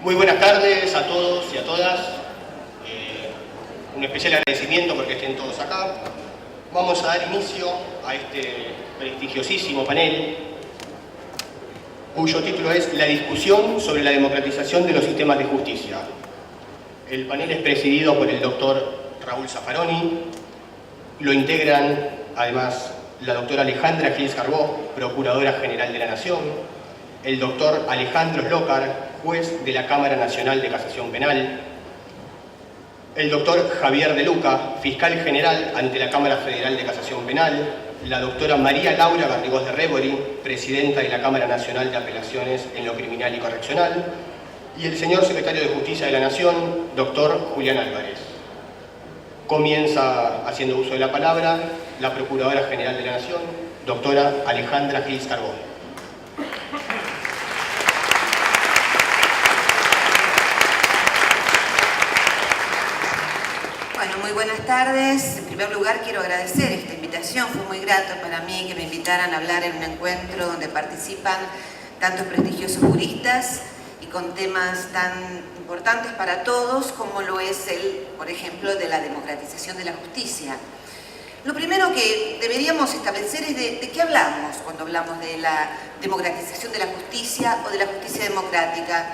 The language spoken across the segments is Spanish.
Muy buenas tardes a todos y a todas. Un especial agradecimiento porque estén todos acá. Vamos a dar inicio a este prestigiosísimo panel, cuyo título es La discusión sobre la democratización de los sistemas de justicia. El panel es presidido por el doctor Raúl Zaffaroni. Lo integran, además, la doctora Alejandra Gils Carbó, Procuradora General de la Nación, el doctor Alejandro Slokar, juez de la Cámara Nacional de Casación Penal, el doctor Javier De Luca, fiscal general ante la Cámara Federal de Casación Penal, la doctora María Laura Garrigós de Rebori, presidenta de la Cámara Nacional de Apelaciones en lo Criminal y Correccional, y el señor secretario de Justicia de la Nación, doctor Julián Álvarez. Comienza haciendo uso de la palabra la Procuradora General de la Nación, doctora Alejandra Gils Carbó. Bueno, muy buenas tardes. En primer lugar, quiero agradecer esta invitación. Fue muy grato para mí que me invitaran a hablar en un encuentro donde participan tantos prestigiosos juristas y con temas tan importantes para todos como lo es el, por ejemplo, de la democratización de la justicia. Lo primero que deberíamos establecer es de qué hablamos cuando hablamos de la democratización de la justicia o de la justicia democrática.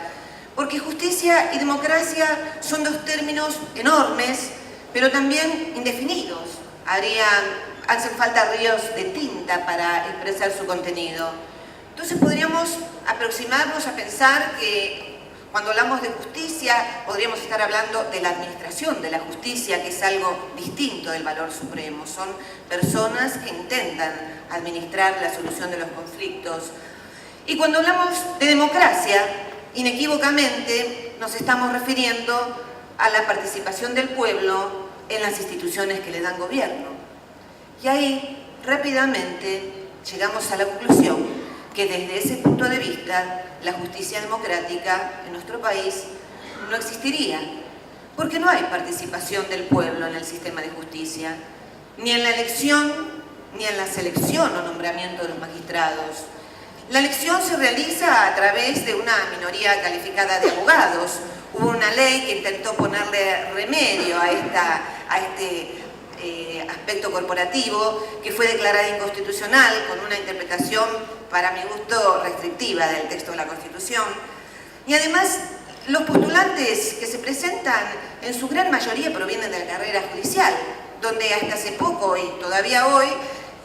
Porque justicia y democracia son dos términos enormes, pero también indefinidos. Hacen falta ríos de tinta para expresar su contenido. Entonces podríamos aproximarnos a pensar que cuando hablamos de justicia podríamos estar hablando de la administración de la justicia, que es algo distinto del valor supremo. Son personas que intentan administrar la solución de los conflictos. Y cuando hablamos de democracia, inequívocamente nos estamos refiriendo a la participación del pueblo en las instituciones que le dan gobierno. Y ahí, rápidamente, llegamos a la conclusión que desde ese punto de vista, la justicia democrática en nuestro país no existiría, porque no hay participación del pueblo en el sistema de justicia, ni en la elección, ni en la selección o nombramiento de los magistrados. La elección se realiza a través de una minoría calificada de abogados. Hubo una ley que intentó ponerle remedio a este aspecto corporativo, que fue declarada inconstitucional con una interpretación, para mi gusto, restrictiva del texto de la Constitución. Y además, los postulantes que se presentan, en su gran mayoría provienen de la carrera judicial, donde hasta hace poco y todavía hoy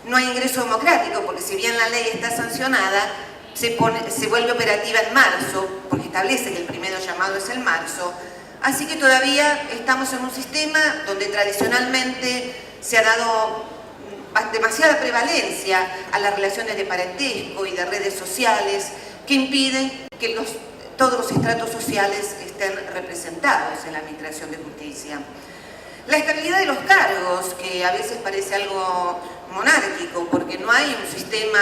no hay ingreso democrático, porque si bien la ley está sancionada, se vuelve operativa en marzo, porque establece que el primero llamado es el marzo. Así que todavía estamos en un sistema donde tradicionalmente se ha dado demasiada prevalencia a las relaciones de parentesco y de redes sociales que impiden que todos los estratos sociales estén representados en la administración de justicia. La estabilidad de los cargos, que a veces parece algo monárquico, porque no hay un sistema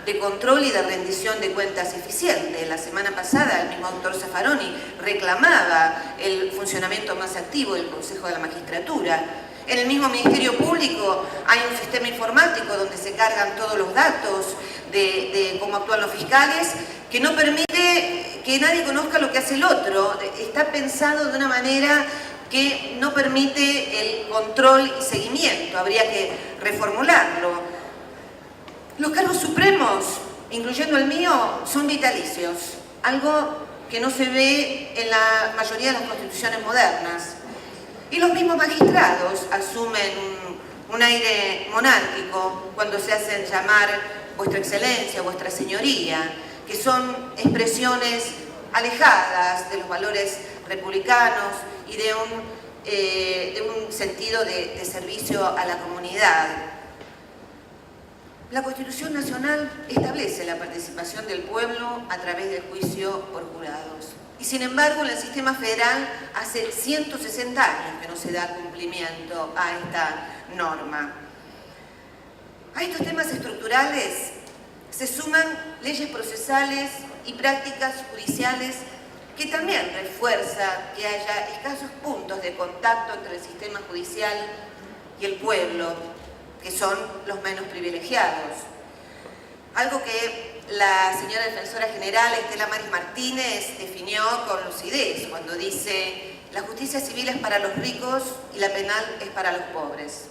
de control y de rendición de cuentas eficiente. La semana pasada el mismo doctor Zaffaroni reclamaba el funcionamiento más activo del Consejo de la Magistratura. En el mismo Ministerio Público hay un sistema informático donde se cargan todos los datos de cómo actúan los fiscales, que no permite que nadie conozca lo que hace el otro. Está pensado de una manera que no permite el control y seguimiento. Habría que reformularlo. Los cargos supremos, incluyendo el mío, son vitalicios, algo que no se ve en la mayoría de las constituciones modernas. Y los mismos magistrados asumen un aire monárquico cuando se hacen llamar Vuestra Excelencia, Vuestra Señoría, que son expresiones alejadas de los valores republicanos y de un sentido de servicio a la comunidad. La Constitución Nacional establece la participación del pueblo a través del juicio por jurados. Y sin embargo, en el sistema federal hace 160 años que no se da cumplimiento a esta norma. A estos temas estructurales se suman leyes procesales y prácticas judiciales que también refuerza que haya escasos puntos de contacto entre el sistema judicial y el pueblo, que son los menos privilegiados. Algo que La señora defensora general Estela Maris Martínez definió con lucidez cuando dice: la justicia civil es para los ricos y la penal es para los pobres.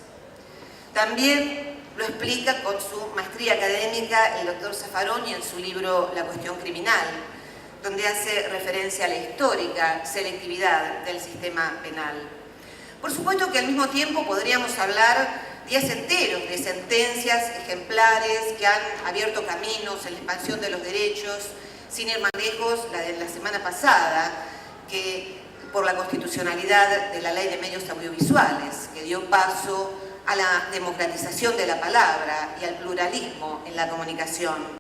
También lo explica con su maestría académica el doctor Zaffaroni en su libro La cuestión criminal, donde hace referencia a la histórica selectividad del sistema penal. Por supuesto que al mismo tiempo podríamos hablar días enteros de sentencias ejemplares que han abierto caminos en la expansión de los derechos, sin ir más lejos, la de la semana pasada, que por la constitucionalidad de la Ley de Medios Audiovisuales, que dio paso a la democratización de la palabra y al pluralismo en la comunicación.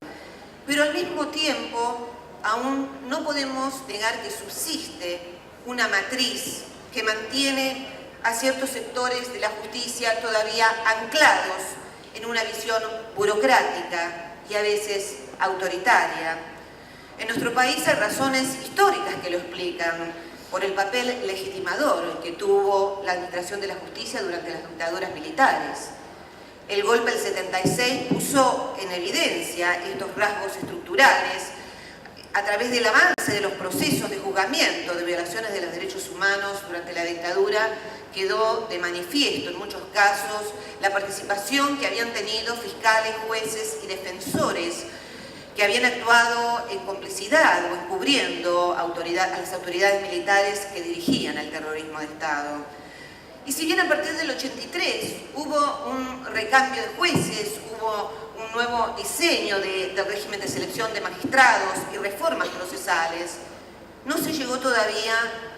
Pero al mismo tiempo, aún no podemos negar que subsiste una matriz que mantiene a ciertos sectores de la justicia todavía anclados en una visión burocrática y a veces autoritaria. En nuestro país hay razones históricas que lo explican, por el papel legitimador que tuvo la administración de la justicia durante las dictaduras militares. El golpe del 76 puso en evidencia estos rasgos estructurales a través del avance de los procesos de juzgamiento de violaciones de los derechos humanos durante la dictadura. Quedó de manifiesto en muchos casos la participación que habían tenido fiscales, jueces y defensores que habían actuado en complicidad o encubriendo a las autoridades militares que dirigían el terrorismo de Estado. Y si bien a partir del 83 hubo un recambio de jueces, hubo un nuevo diseño del régimen de selección de magistrados y reformas procesales, no se llegó todavía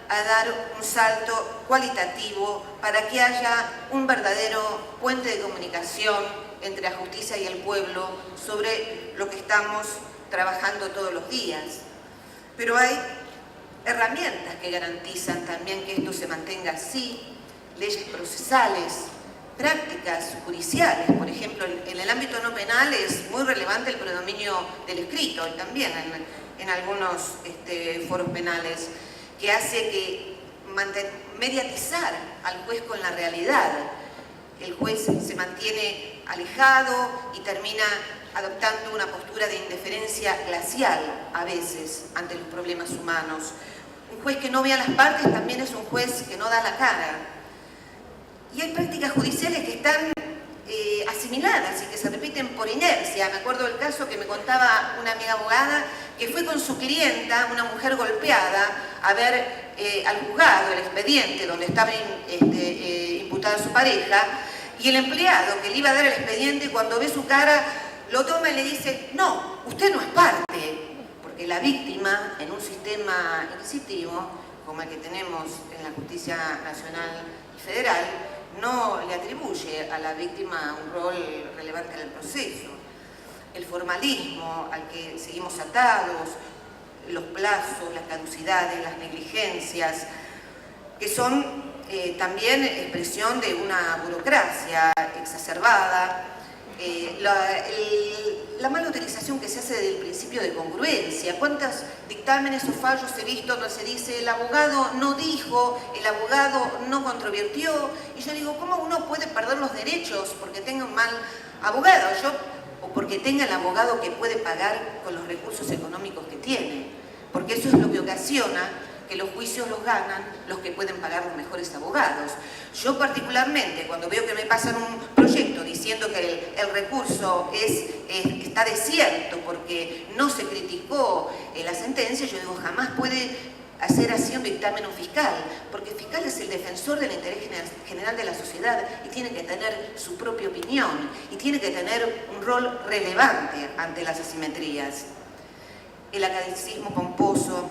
a dar un salto cualitativo para que haya un verdadero puente de comunicación entre la justicia y el pueblo sobre lo que estamos trabajando todos los días. Pero hay herramientas que garantizan también que esto se mantenga así, leyes procesales, prácticas judiciales. Por ejemplo, en el ámbito no penal es muy relevante el predominio del escrito y también en algunos foros penales, que hace que mediatizar al juez con la realidad. El juez se mantiene alejado y termina adoptando una postura de indiferencia glacial a veces ante los problemas humanos. Un juez que no ve a las partes también es un juez que no da la cara. Y hay prácticas judiciales que están asimiladas y que se repiten por inercia. Me acuerdo del caso que me contaba una amiga abogada que fue con su clienta, una mujer golpeada, a ver al juzgado el expediente donde estaba imputada su pareja, y el empleado que le iba a dar el expediente, cuando ve su cara, lo toma y le dice: no, usted no es parte, porque la víctima en un sistema inquisitivo como el que tenemos en la justicia nacional y federal no le atribuye a la víctima un rol relevante en el proceso. El formalismo al que seguimos atados, los plazos, las caducidades, las negligencias, que son también expresión de una burocracia exacerbada, la mala utilización que se hace del principio de congruencia. ¿Cuántos dictámenes o fallos he visto donde se dice el abogado no dijo, el abogado no controvirtió? Y yo digo, ¿cómo uno puede perder los derechos porque tenga un mal abogado? O porque tenga el abogado que puede pagar con los recursos económicos que tiene, porque eso es lo que ocasiona que los juicios los ganan los que pueden pagar los mejores abogados. Yo particularmente, cuando veo que me pasan un proyecto diciendo que el recurso está desierto porque no se criticó la sentencia, yo digo, jamás puede hacer así un dictamen un fiscal, porque el fiscal es el defensor del interés general de la sociedad y tiene que tener su propia opinión y tiene que tener un rol relevante ante las asimetrías. El academicismo pomposo,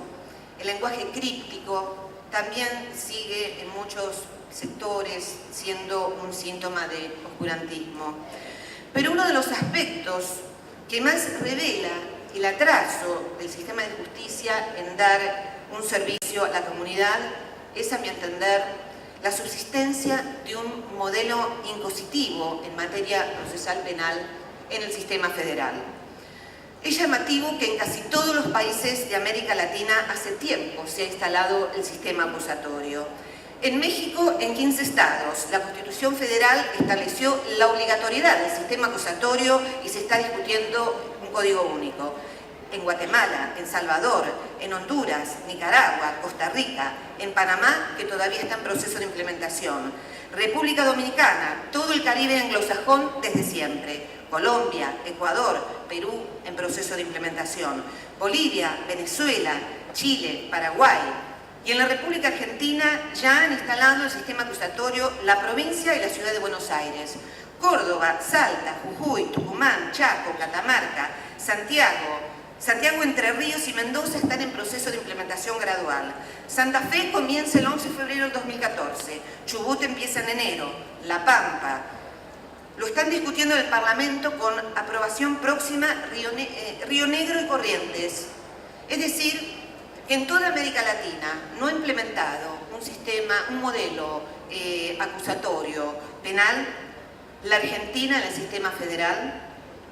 el lenguaje críptico también sigue en muchos sectores siendo un síntoma de oscurantismo. Pero uno de los aspectos que más revela el atraso del sistema de justicia en dar un servicio a la comunidad es, a mi entender, la subsistencia de un modelo impositivo en materia procesal penal en el sistema federal. Es llamativo que en casi todos los países de América Latina hace tiempo se ha instalado el sistema acusatorio. En México, en 15 estados, la Constitución Federal estableció la obligatoriedad del sistema acusatorio y se está discutiendo un código único. En Guatemala, en Salvador, en Honduras, Nicaragua, Costa Rica, en Panamá, que todavía está en proceso de implementación. República Dominicana, todo el Caribe anglosajón desde siempre. Colombia, Ecuador, Perú en proceso de implementación. Bolivia, Venezuela, Chile, Paraguay. Y en la República Argentina ya han instalado el sistema acusatorio la provincia y la ciudad de Buenos Aires. Córdoba, Salta, Jujuy, Tucumán, Chaco, Catamarca, Santiago, Entre Ríos y Mendoza están en proceso de implementación gradual. Santa Fe comienza el 11 de febrero del 2014. Chubut empieza en enero. La Pampa. Lo están discutiendo en el Parlamento con aprobación próxima Río Negro y Corrientes. Es decir, que en toda América Latina no ha implementado un sistema, un modelo acusatorio penal. La Argentina en el sistema federal,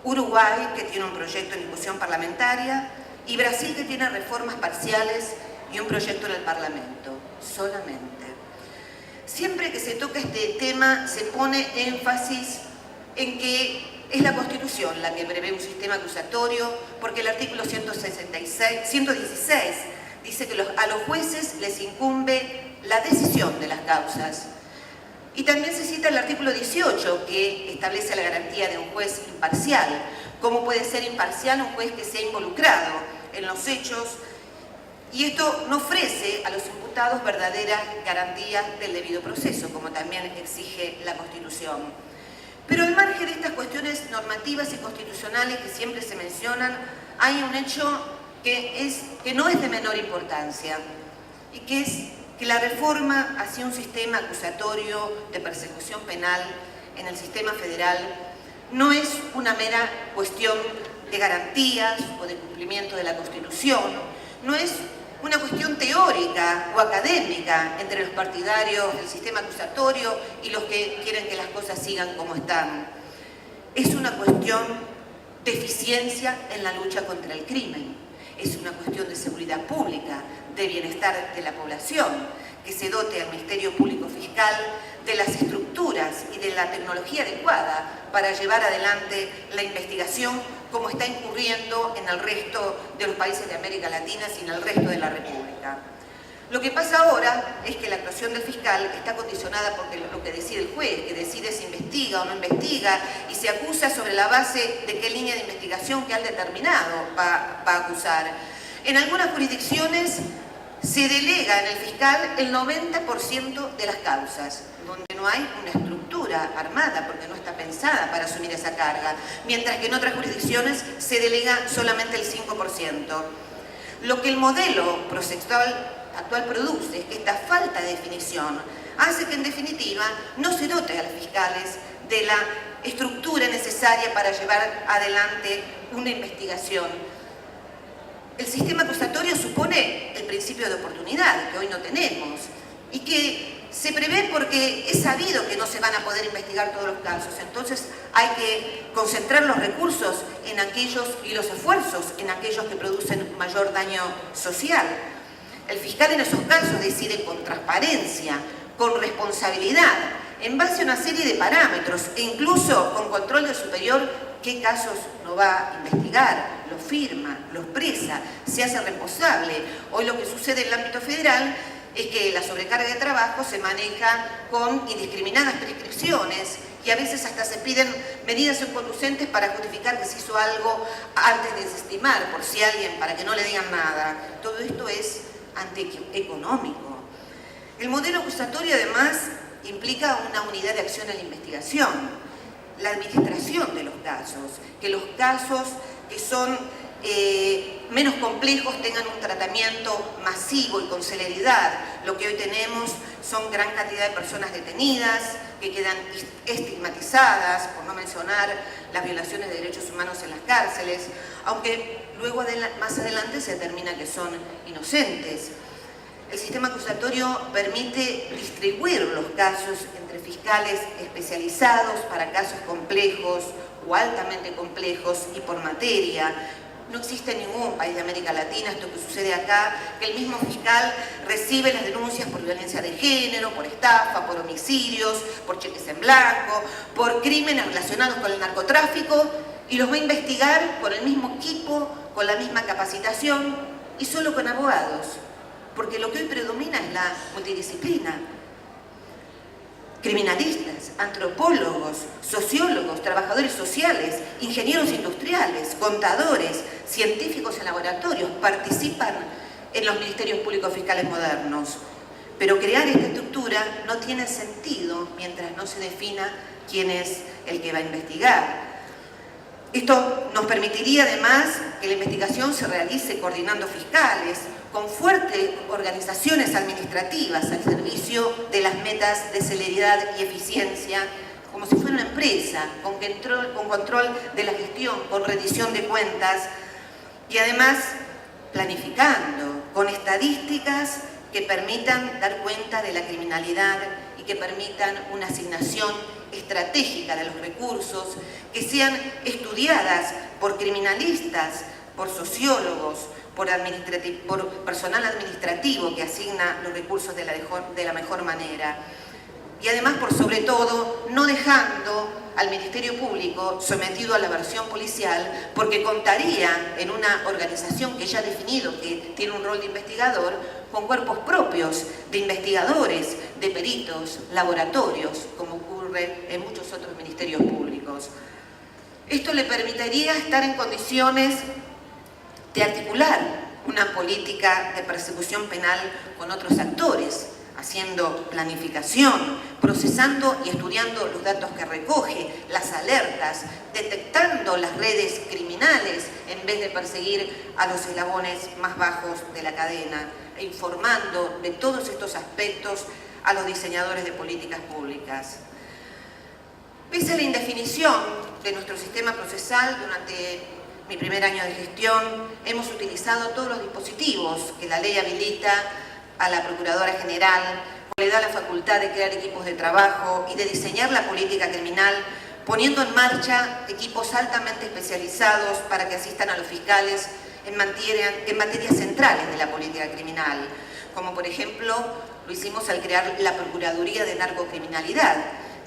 Uruguay, que tiene un proyecto en discusión parlamentaria, y Brasil, que tiene reformas parciales y un proyecto en el Parlamento, solamente. Siempre que se toca este tema se pone énfasis en que es la Constitución la que prevé un sistema acusatorio, porque el artículo 116 dice que a los jueces les incumbe la decisión de las causas. Y también se cita el artículo 18, que establece la garantía de un juez imparcial. ¿Cómo puede ser imparcial un juez que se ha involucrado en los hechos? Y esto no ofrece a los imputados verdaderas garantías del debido proceso, como también exige la Constitución. Pero al margen de estas cuestiones normativas y constitucionales que siempre se mencionan, hay un hecho que no es de menor importancia, y que es que la reforma hacia un sistema acusatorio de persecución penal en el sistema federal no es una mera cuestión de garantías o de cumplimiento de la Constitución, no es una cuestión teórica o académica entre los partidarios del sistema acusatorio y los que quieren que las cosas sigan como están. Es una cuestión de eficiencia en la lucha contra el crimen, es una cuestión de seguridad pública, de bienestar de la población, que se dote al Ministerio Público Fiscal de las estructuras y de la tecnología adecuada para llevar adelante la investigación como está incurriendo en el resto de los países de América Latina y en el resto de la República. Lo que pasa ahora es que la actuación del fiscal está condicionada por lo que decide el juez, que decide si investiga o no investiga y se acusa sobre la base de qué línea de investigación que han determinado va a acusar. En algunas jurisdicciones se delega en el fiscal el 90% de las causas, donde no hay una estructura armada porque no está pensada para asumir esa carga, mientras que en otras jurisdicciones se delega solamente el 5%. Lo que el modelo procesal actual produce es que esta falta de definición hace que en definitiva no se dote a los fiscales de la estructura necesaria para llevar adelante una investigación. El sistema acusatorio supone el principio de oportunidad, que hoy no tenemos, y que se prevé porque es sabido que no se van a poder investigar todos los casos. Entonces hay que concentrar los recursos en aquellos y los esfuerzos en aquellos que producen mayor daño social. El fiscal en esos casos decide con transparencia, con responsabilidad, en base a una serie de parámetros e incluso con control del superior qué casos no va a investigar, los firma, los presa, se hace responsable. Hoy lo que sucede en el ámbito federal es que la sobrecarga de trabajo se maneja con indiscriminadas prescripciones y a veces hasta se piden medidas inconducentes para justificar que se hizo algo antes de desestimar, por si alguien, para que no le digan nada. Todo esto es antieconómico. El modelo acusatorio además implica una unidad de acción en la investigación, la administración de los casos, que los casos que son menos complejos tengan un tratamiento masivo y con celeridad. Lo que hoy tenemos son gran cantidad de personas detenidas que quedan estigmatizadas, por no mencionar las violaciones de derechos humanos en las cárceles, aunque luego más adelante se determina que son inocentes. El sistema acusatorio permite distribuir los casos entre fiscales especializados para casos complejos o altamente complejos y por materia. No existe en ningún país de América Latina esto que sucede acá, que el mismo fiscal recibe las denuncias por violencia de género, por estafa, por homicidios, por cheques en blanco, por crímenes relacionados con el narcotráfico y los va a investigar con el mismo equipo, con la misma capacitación y solo con abogados, porque lo que hoy predomina es la multidisciplina. Criminalistas, antropólogos, sociólogos, trabajadores sociales, ingenieros industriales, contadores, científicos en laboratorios participan en los ministerios públicos fiscales modernos. Pero crear esta estructura no tiene sentido mientras no se defina quién es el que va a investigar. Esto nos permitiría además que la investigación se realice coordinando fiscales, con fuertes organizaciones administrativas al servicio de las metas de celeridad y eficiencia, como si fuera una empresa, con control de la gestión, con rendición de cuentas y además planificando, con estadísticas que permitan dar cuenta de la criminalidad y que permitan una asignación estratégica de los recursos, que sean estudiadas por criminalistas, por sociólogos, por personal administrativo que asigna los recursos de la mejor manera. Y además, por sobre todo, no dejando al Ministerio Público sometido a la versión policial, porque contaría en una organización que ya ha definido que tiene un rol de investigador, con cuerpos propios de investigadores, de peritos, laboratorios, como ocurre en muchos otros ministerios públicos. Esto le permitiría estar en condiciones de articular una política de persecución penal con otros actores, haciendo planificación, procesando y estudiando los datos que recoge, las alertas, detectando las redes criminales en vez de perseguir a los eslabones más bajos de la cadena, e informando de todos estos aspectos a los diseñadores de políticas públicas. Pese a la indefinición de nuestro sistema procesal durante mi primer año de gestión, hemos utilizado todos los dispositivos que la ley habilita a la Procuradora General, le da la facultad de crear equipos de trabajo y de diseñar la política criminal, poniendo en marcha equipos altamente especializados para que asistan a los fiscales en materias centrales de la política criminal, como por ejemplo lo hicimos al crear la Procuraduría de Narcocriminalidad,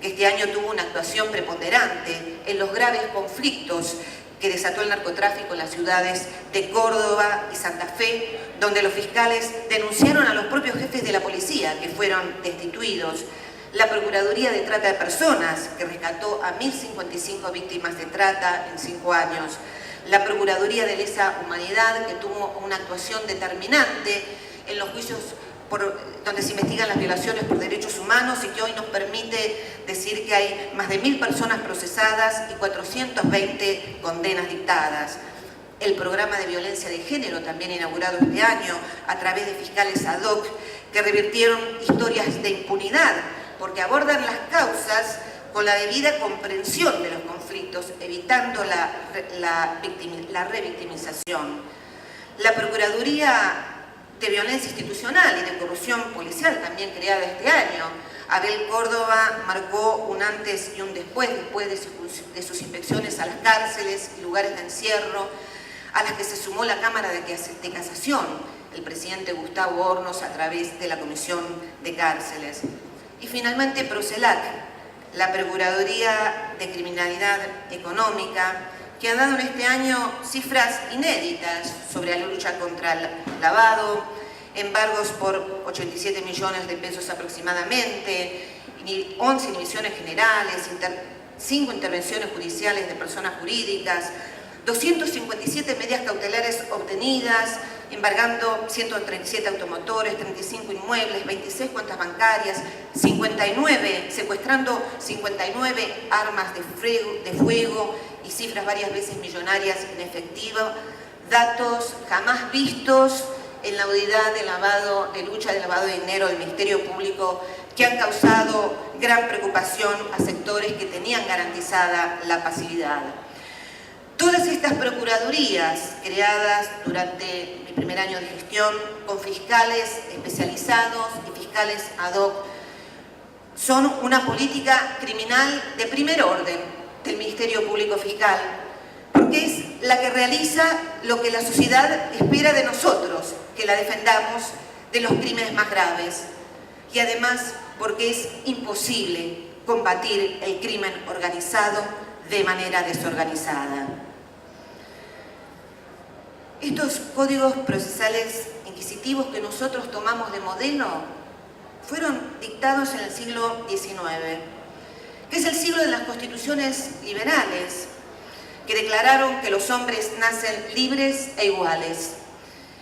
que este año tuvo una actuación preponderante en los graves conflictos que desató el narcotráfico en las ciudades de Córdoba y Santa Fe, donde los fiscales denunciaron a los propios jefes de la policía que fueron destituidos. La Procuraduría de Trata de Personas, que rescató a 1.055 víctimas de trata en 5 años. La Procuraduría de Lesa Humanidad, que tuvo una actuación determinante en los juicios donde se investigan las violaciones por derechos humanos y que hoy nos permite decir que hay más de 1.000 personas procesadas y 420 condenas dictadas. El programa de violencia de género, también inaugurado este año, a través de fiscales ad hoc, que revirtieron historias de impunidad, porque abordan las causas con la debida comprensión de los conflictos, evitando la revictimización. La Procuraduría de Violencia Institucional y de Corrupción Policial, también creada este año. Abel Córdoba marcó un antes y un después de sus inspecciones a las cárceles y lugares de encierro, a las que se sumó la Cámara de Casación, el presidente Gustavo Hornos, a través de la Comisión de Cárceles. Y finalmente Procelac, la Procuraduría de Criminalidad Económica, que ha dado en este año cifras inéditas sobre la lucha contra el lavado, embargos por 87 millones de pesos aproximadamente, 11 inhibiciones generales, 5 intervenciones judiciales de personas jurídicas, 257 medidas cautelares obtenidas, embargando 137 automotores, 35 inmuebles, 26 cuentas bancarias, secuestrando 59 armas de fuego y cifras varias veces millonarias en efectivo, datos jamás vistos en la unidad de lucha del lavado de dinero del Ministerio Público, que han causado gran preocupación a sectores que tenían garantizada la pasividad. Todas estas procuradurías creadas durante mi primer año de gestión, con fiscales especializados y fiscales ad hoc, son una política criminal de primer orden del Ministerio Público Fiscal, porque es la que realiza lo que la sociedad espera de nosotros, que la defendamos de los crímenes más graves, y además porque es imposible combatir el crimen organizado de manera desorganizada. Estos códigos procesales inquisitivos que nosotros tomamos de modelo fueron dictados en el siglo XIX, que es el siglo de las constituciones liberales, que declararon que los hombres nacen libres e iguales.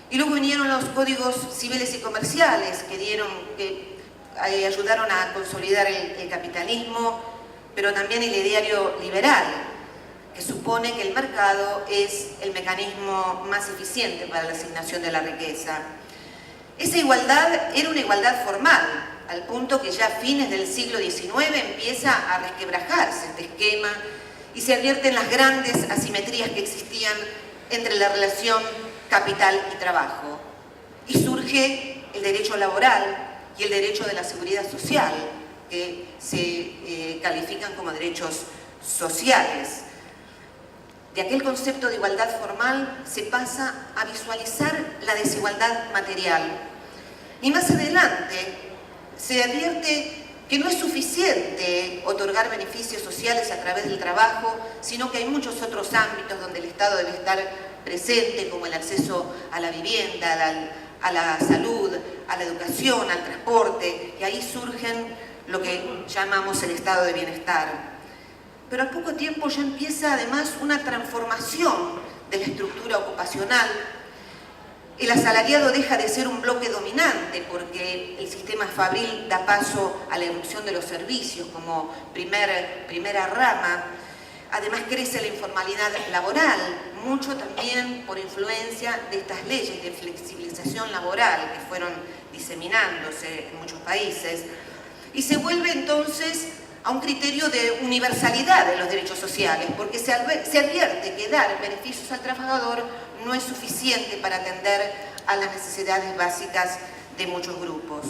Y luego vinieron los códigos civiles y comerciales que ayudaron a consolidar el capitalismo, pero también el ideario liberal, que supone que el mercado es el mecanismo más eficiente para la asignación de la riqueza. Esa igualdad era una igualdad formal, al punto que ya a fines del siglo XIX empieza a resquebrajarse este esquema y se advierten las grandes asimetrías que existían entre la relación capital y trabajo. Y surge el derecho laboral y el derecho de la seguridad social, que se califican como derechos sociales. De aquel concepto de igualdad formal se pasa a visualizar la desigualdad material. Y más adelante se advierte que no es suficiente otorgar beneficios sociales a través del trabajo, sino que hay muchos otros ámbitos donde el Estado debe estar presente, como el acceso a la vivienda, a la salud, a la educación, al transporte, y ahí surgen lo que llamamos el estado de bienestar. Pero al poco tiempo ya empieza además una transformación de la estructura ocupacional. El asalariado deja de ser un bloque dominante porque el sistema fabril da paso a la irrupción de los servicios como primera rama. Además crece la informalidad laboral, mucho también por influencia de estas leyes de flexibilización laboral que fueron diseminándose en muchos países. Y se vuelve entonces a un criterio de universalidad de los derechos sociales, porque se advierte que dar beneficios al trabajador no es suficiente para atender a las necesidades básicas de muchos grupos.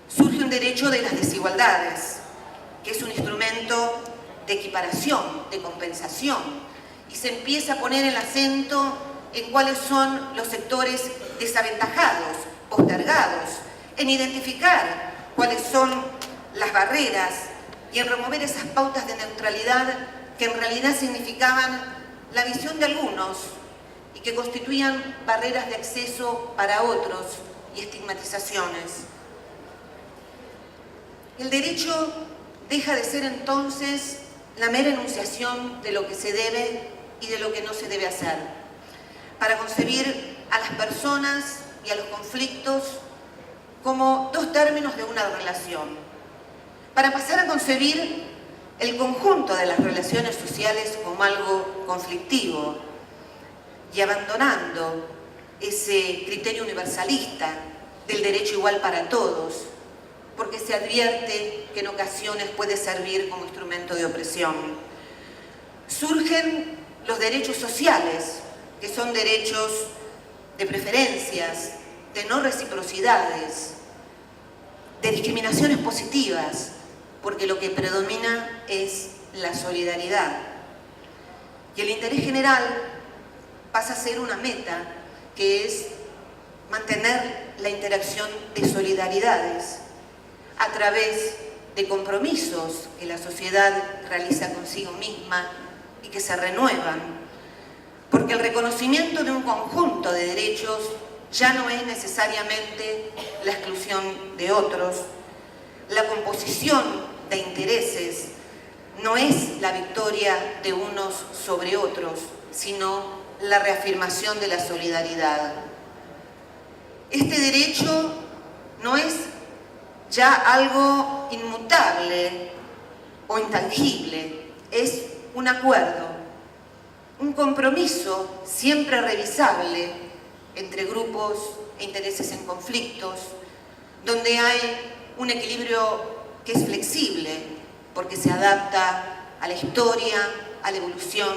Surge un derecho de las desigualdades, que es un instrumento de equiparación, de compensación, y se empieza a poner el acento en cuáles son los sectores desaventajados, postergados, en identificar cuáles son las barreras y en remover esas pautas de neutralidad que en realidad significaban la visión de algunos y que constituían barreras de acceso para otros y estigmatizaciones. El derecho deja de ser entonces la mera enunciación de lo que se debe y de lo que no se debe hacer, para concebir a las personas y a los conflictos como dos términos de una relación, para pasar a concebir el conjunto de las relaciones sociales como algo conflictivo y abandonando ese criterio universalista del derecho igual para todos, porque se advierte que en ocasiones puede servir como instrumento de opresión. Surgen los derechos sociales, que son derechos de preferencias, de no reciprocidades, de discriminaciones positivas, porque lo que predomina es la solidaridad. Y el interés general pasa a ser una meta, que es mantener la interacción de solidaridades a través de compromisos que la sociedad realiza consigo misma y que se renuevan, porque el reconocimiento de un conjunto de derechos ya no es necesariamente la exclusión de otros, la composición de intereses no es la victoria de unos sobre otros, sino la reafirmación de la solidaridad. Este derecho no es ya algo inmutable o intangible, es un acuerdo, un compromiso siempre revisable entre grupos e intereses en conflictos, donde hay un equilibrio que es flexible, porque se adapta a la historia, a la evolución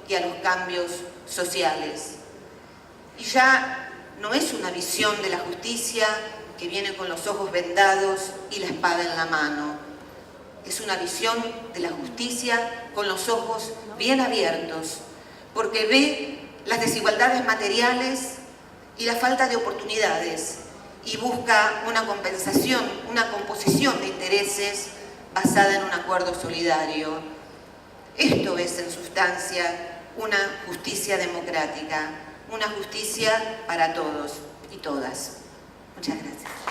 y a los cambios sociales. Y ya no es una visión de la justicia que viene con los ojos vendados y la espada en la mano. Es una visión de la justicia con los ojos bien abiertos, porque ve las desigualdades materiales y la falta de oportunidades y busca una compensación, una composición de intereses basada en un acuerdo solidario. Esto es, en sustancia, una justicia democrática, una justicia para todos y todas. Muchas gracias.